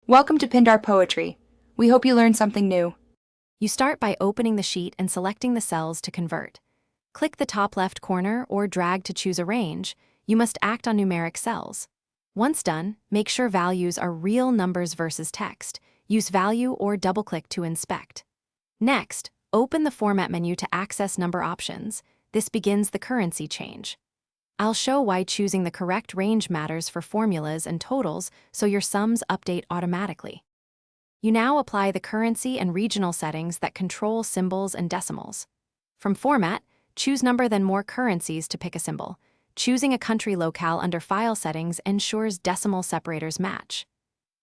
Welcome to Pindar Poetry. We hope you learned something new. You start by opening the sheet and selecting the cells to convert. Click the top left corner or drag to choose a range. You must act on numeric cells. Once done, make sure values are real numbers versus text. Use value or double-click to inspect. Next, open the Format menu to access number options. This begins the currency change. I'll show why choosing the correct range matters for formulas and totals so your sums update automatically. You now apply the currency and regional settings that control symbols and decimals. From Format, choose Number then More Currencies to pick a symbol. Choosing a country locale under File settings ensures decimal separators match.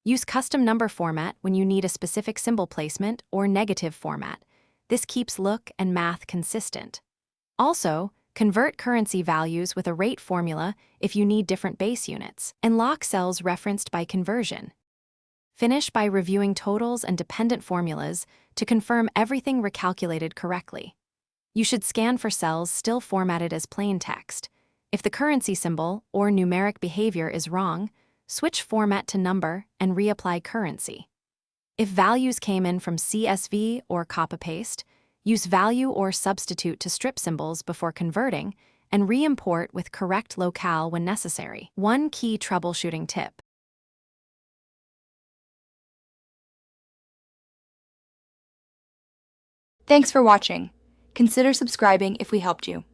Use Custom Number Format when you need a specific symbol placement or negative format. This keeps look and math consistent. Also, convert currency values with a rate formula if you need different base units, and lock cells referenced by conversion. Finish by reviewing totals and dependent formulas to confirm everything recalculated correctly. You should scan for cells still formatted as plain text. If the currency symbol or numeric behavior is wrong, switch format to number and reapply currency. If values came in from CSV or copy-paste, use value or substitute to strip symbols before converting, and re-import with correct locale when necessary. One key troubleshooting tip. Thanks for watching. Consider subscribing if we helped you.